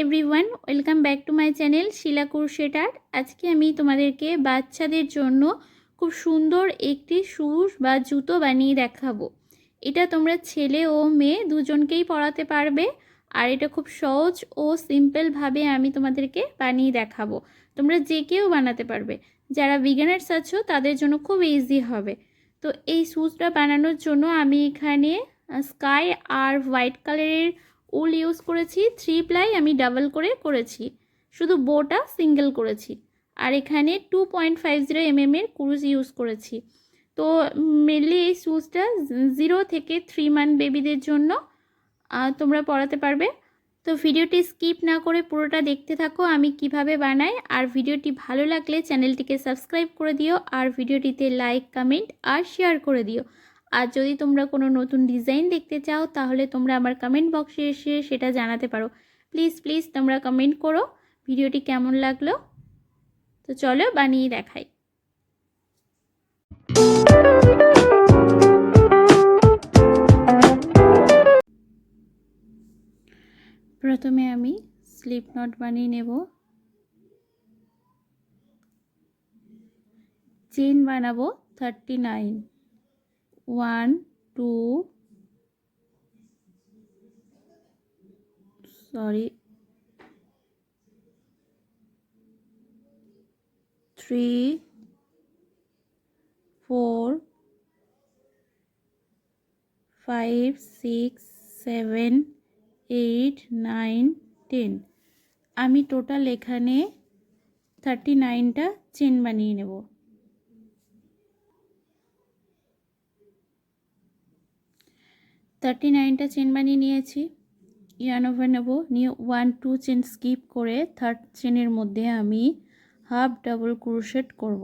Everyone welcome back to my channel Sheela crochet art. आज के आमी तोमादेरके बाच्चादेर जोन्नो खूब सुंदर एकटी शूज बा जूतो बानिये देखाबो। एटा तोमरा छेले ओ मेये दुजोनकेई पराते पारबे और एटा खूब सहज ओ सिम्पल भावे आमी तोमादेरके बानिये देखाबो। तोमरा जे केउ बानाते पारबे, जारा बिगिनार्स आछो तादेर जोन्नो खूब इजी होबे। तो एई शूजटा बानानोर जोन्नो आमी एखाने स्काई और व्हाइट कालारेर उल यूज करेছি 3 প্লাই আমি ডাবল করে করেছি, শুধু বোটা সিঙ্গেল করেছি আর এখানে 2.50 mm এর ক্রুজ ইউজ করেছি। তো মেনলি এই শুজটা 0 থেকে 3 মান্থ বেবিদের জন্য তোমরা পরাতে পারবে। তো ভিডিওটি স্কিপ না করে পুরোটা দেখতে থাকো আমি কিভাবে বানাই। আর ভিডিওটি ভালো লাগলে চ্যানেলটিকে সাবস্ক্রাইব করে দিও আর ভিডিওটিতে লাইক কমেন্ট আর শেয়ার করে দিও। আর যদি তোমরা কোনো নতুন ডিজাইন দেখতে চাও তাহলে তোমরা আমার কমেন্ট বক্সে এসে সেটা জানাতে পারো। প্লিজ প্লিজ তোমরা কমেন্ট করো ভিডিওটি কেমন লাগলো। তো চলো বানিয়ে দেখাই। প্রথমে আমি স্লিপ নট বানিয়ে নেব। চেইন বানাবো 39, 1 2 3 4 5 6 7 8 9 10 আমি টোটাল এখানে 39টা চেন বানিয়ে নেব। 39টা চেন বানিয়ে নিয়েছি। ইয়ার্ন ওভার নেব, নিয়ে 1 2 চেন স্কিপ করে থার্ড চেনের মধ্যে আমি হাফ ডাবল ক্রোশেট করব।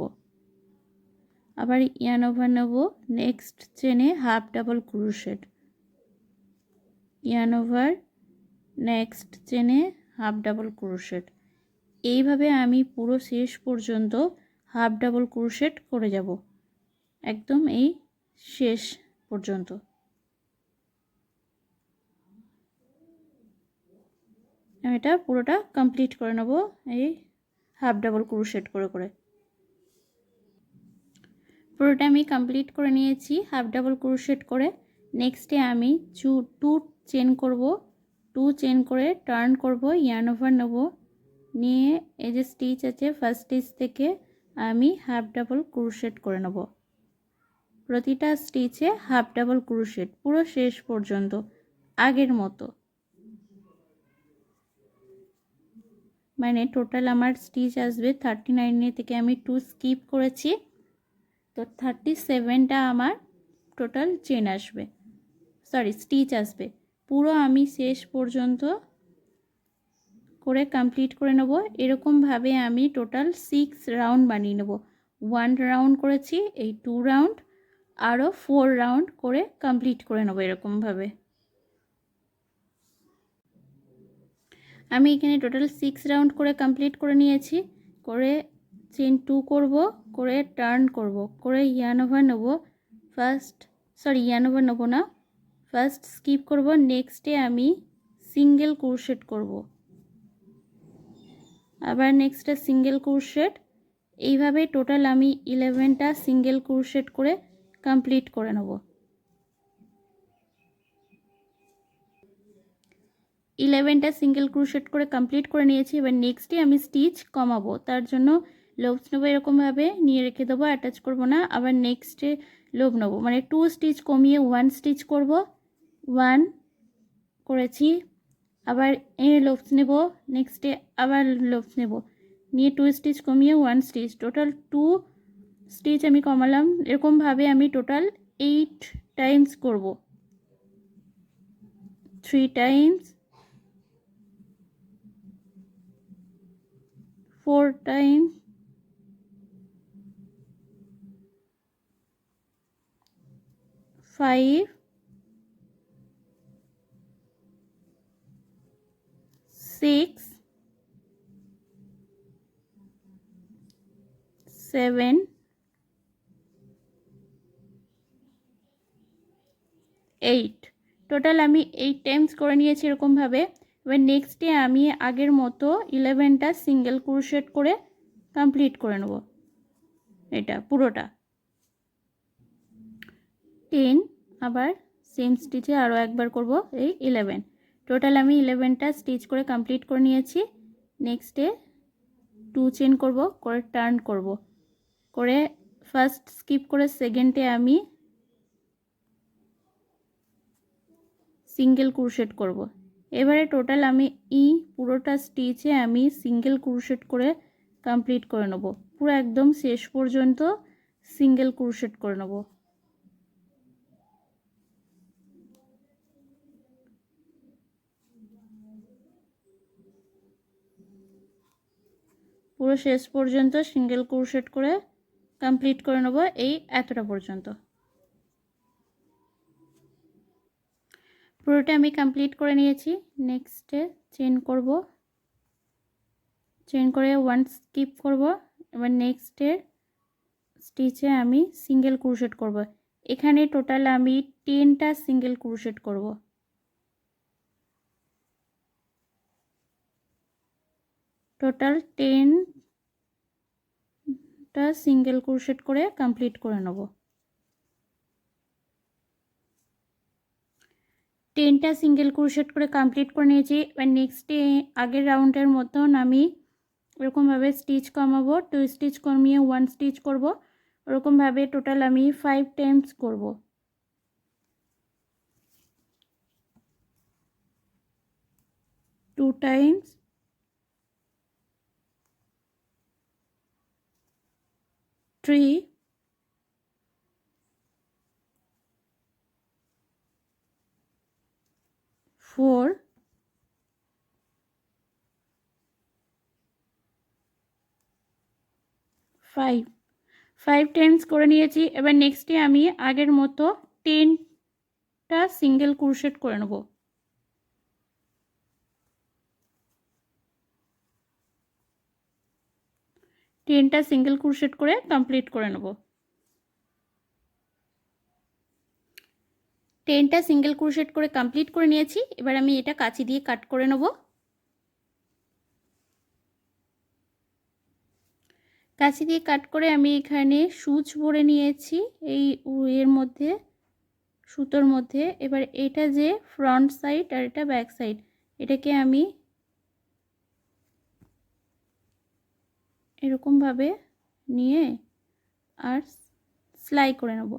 আবার ইয়ার্ন ওভার নেব, নেক্সট চেনে half double crochet, yarn over, next চেনে হাফ ডাবল ক্রোশেট। এইভাবে আমি পুরো শেষ পর্যন্ত হাফ ডাবল ক্রোশেট করে যাব, একদম এই শেষ পর্যন্ত। এটা পুরোটা কমপ্লিট করে নেব এই হাফ ডাবল ক্রোশেট করে করে। পুরোটা আমি কমপ্লিট করে নিয়েছি হাফ ডাবল ক্রোশেট করে। নেক্সটে আমি 2 চেন করব, 2 চেন করে টার্ন করব, ইয়ার্ন ওভার নেব, নিয়ে এই যে স্টিচ আছে ফার্স্ট স্টিচ থেকে আমি হাফ ডাবল ক্রোশেট করে নেব। প্রতিটা স্টিচে হাফ ডাবল ক্রোশেট পুরো শেষ পর্যন্ত আগের মতো। মানে টোটাল আমার স্টিচ আসবে 39 থেকে আমি 2 স্কিপ করেছি, তো 37টা আমার টোটাল চেন আসবে, সরি স্টিচ আসবে। পুরো আমি শেষ পর্যন্ত করে কমপ্লিট করে নেব। এরকমভাবে আমি টোটাল 6 রাউন্ড বানিয়ে নেব। 1 রাউন্ড করেছি, এই 2 রাউন্ড, আরও 4 রাউন্ড করে কমপ্লিট করে নেব এরকমভাবে। আমি এখানে টোটাল 6 রাউন্ড করে কমপ্লিট করে নিয়েছি। করে চেন 2 করব, করে টার্ন করব, করে ইয়ার্ন ওভার নেব, ইয়ার্ন ওভার নেব না, ফার্স্ট স্কিপ করব, নেক্সটে আমি সিঙ্গেল ক্রোশেট করব, আবার নেক্সটে সিঙ্গেল ক্রোশেট। এইভাবে টোটাল আমি 11টা সিঙ্গেল ক্রোশেট করে কমপ্লিট করে নেব। 11টা সিঙ্গেল ক্রোশেট করে কমপ্লিট করে নিয়েছি। এবার নেক্সটে আমি স্টিচ কমাবো, তার জন্য লোবস নেবো, এরকমভাবে নিয়ে রেখে দেবো, অ্যাটাচ করব না। আবার নেক্সটে লোব নেবো, মানে 2 স্টিচ কমিয়ে 1 স্টিচ করব, 1 করেছি। আবার লোবস নেব, নেক্সটে আবার লোবস নেব, নিয়ে 2 স্টিচ কমিয়ে 1 স্টিচ, টোটাল 2 স্টিচ আমি কমালাম। এরকমভাবে আমি টোটাল 8 টাইমস করব, 3 টাইমস, 4 টাইমস, 5, 6, 7, 8 টোটাল আমি 8 টাইমস করে নিয়েছি এরকমভাবে। এবার নেক্সটে আমি আগের মতো 11টা সিঙ্গেল ক্রোশেট করে কমপ্লিট করে নেব। এটা পুরোটা 10, আবার সেম স্টিচে আরও একবার করব এই 11। টোটাল আমি 11টা স্টিচ করে কমপ্লিট করে নিয়েছি। নেক্সটে 2 চেন করব, করে টার্ন করব, করে ফার্স্ট স্কিপ করে সেকেন্ডে আমি সিঙ্গেল ক্রোশেট করব। এবারে টোটাল আমি পুরোটা স্টিচে আমি সিঙ্গেল ক্রোশেট করে কমপ্লিট করে নেব। পুরো একদম শেষ পর্যন্ত সিঙ্গেল ক্রোশেট করে নেব। পুরো শেষ পর্যন্ত সিঙ্গেল ক্রোশেট করে কমপ্লিট করে নেব এই এতটা পর্যন্ত। পুরোটা আমি কমপ্লিট করে নিয়েছি। নেক্সটে চেন করব, চেন করে 1 স্কিপ করব। এবার নেক্সটের স্টিচে আমি সিঙ্গেল ক্রোশেট করব। এখানে টোটাল আমি 10টা সিঙ্গেল ক্রোশেট করব। টোটাল 10টা সিঙ্গেল ক্রোশেট করে কমপ্লিট করে নেব। 10টা সিঙ্গেল ক্রোশেট করে কমপ্লিট করে নিয়েছি। এবার নেক্সটে আগের রাউন্ডের মতন আমি এরকমভাবে স্টিচ কমাবো, 2 স্টিচ কমিয়ে 1 স্টিচ করব। ওরকমভাবে টোটাল আমি 5 টাইমস করব। 2 টাইমস 3, 4, 5 টাইমস করে নিয়েছি। এবার নেক্সটে আমি আগের মতো 10টা সিঙ্গেল ক্রোশেট করে নেব। 10টা সিঙ্গেল ক্রোশেট করে কমপ্লিট করে নেব। 10টা সিঙ্গেল ক্রোশেট করে কমপ্লিট করে নিয়েছি। এবার আমি এটা কাঁচি দিয়ে কাট করে নেব। কাঁচি দিয়ে কাট করে আমি এখানে সূচ ভরে নিয়েছি এই এর মধ্যে, সুতোর মধ্যে। এবার এটা যে ফ্রন্ট সাইড আর এটা ব্যাক সাইড, এটাকে আমি এরকমভাবে নিয়ে আর সেলাই করে নেব।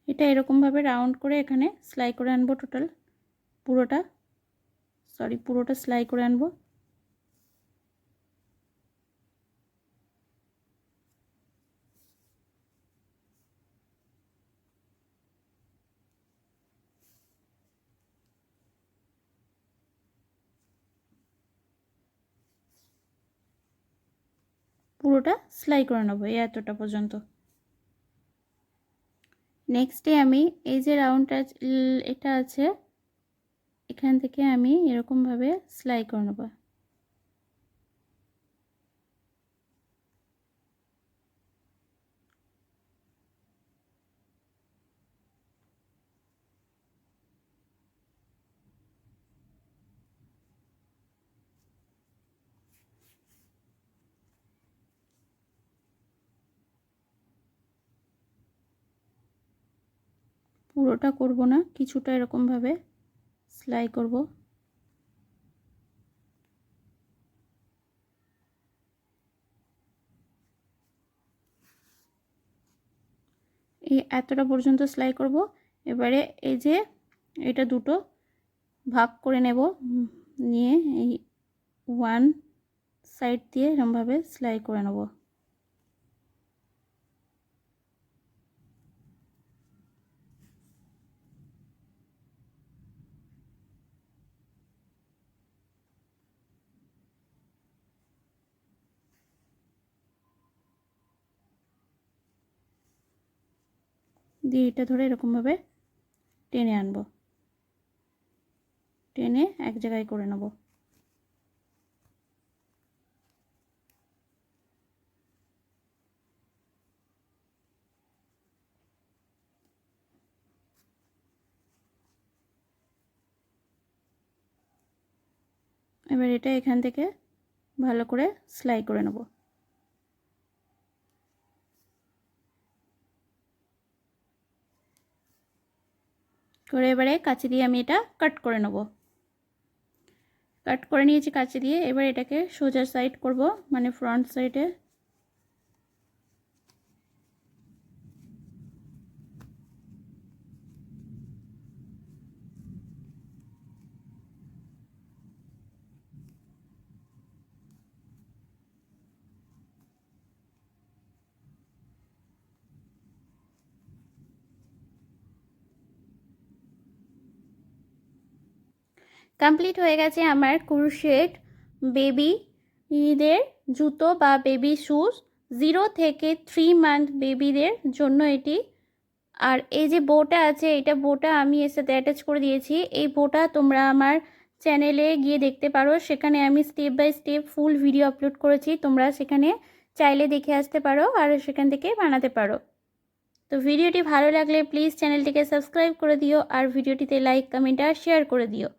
এটা এরকমভাবে রাউন্ড করে এখানে সেলাই করে আনবো। টোটাল পুরোটা সেলাই করে আনবো। পুরোটা সেলাই করে নেবো এই এতটা পর্যন্ত। নেক্সটে আমি এই যে রাউন্ডটা এটা আছে, এখান থেকে আমি এরকমভাবে সেলাই করে নেব। পুরোটা করব না, কিছুটা এরকমভাবে সেলাই করব। এই এতটা পর্যন্ত সেলাই করব। এবারে এই যে এটা দুটো ভাগ করে নেব, নিয়ে এই 1 সাইড দিয়ে এরকমভাবে সেলাই করে নেব। দিয়ে এটা ধরে এরকমভাবে টেনে আনবো। টেনে এক জায়গায় করে নেব। এবার এটা এখান থেকে ভালো করে সেলাই করে নেব। করে এবারে কাঁচি দিয়ে আমি এটা কাট করে নেব। কাট করে নিয়েছি কাঁচি দিয়ে। এবার এটাকে সোজা সাইড করব, মানে ফ্রন্ট সাইডে। কমপ্লিট হয়ে গেছে আমার ক্রোশেট বেবিদের জুতো বা বেবি শুজ, 0 থেকে 3 মান্থ বেবিদের জন্য এটি। আর এই যে বোটা আছে, এটা বোটা আমি এর সাথে অ্যাটাচ করে দিয়েছি। এই বোটা তোমরা আমার চ্যানেলে গিয়ে দেখতে পারো, সেখানে আমি step by step full video upload করেছি, তোমরা সেখানে চাইলে দেখে আসতে পারো আর সেখান থেকে বানাতে পারো। তো ভিডিওটি ভালো লাগলে প্লিজ চ্যানেলটিকে সাবস্ক্রাইব করে দিও আর ভিডিওটিতে লাইক, কমেন্ট আর শেয়ার করে দিও।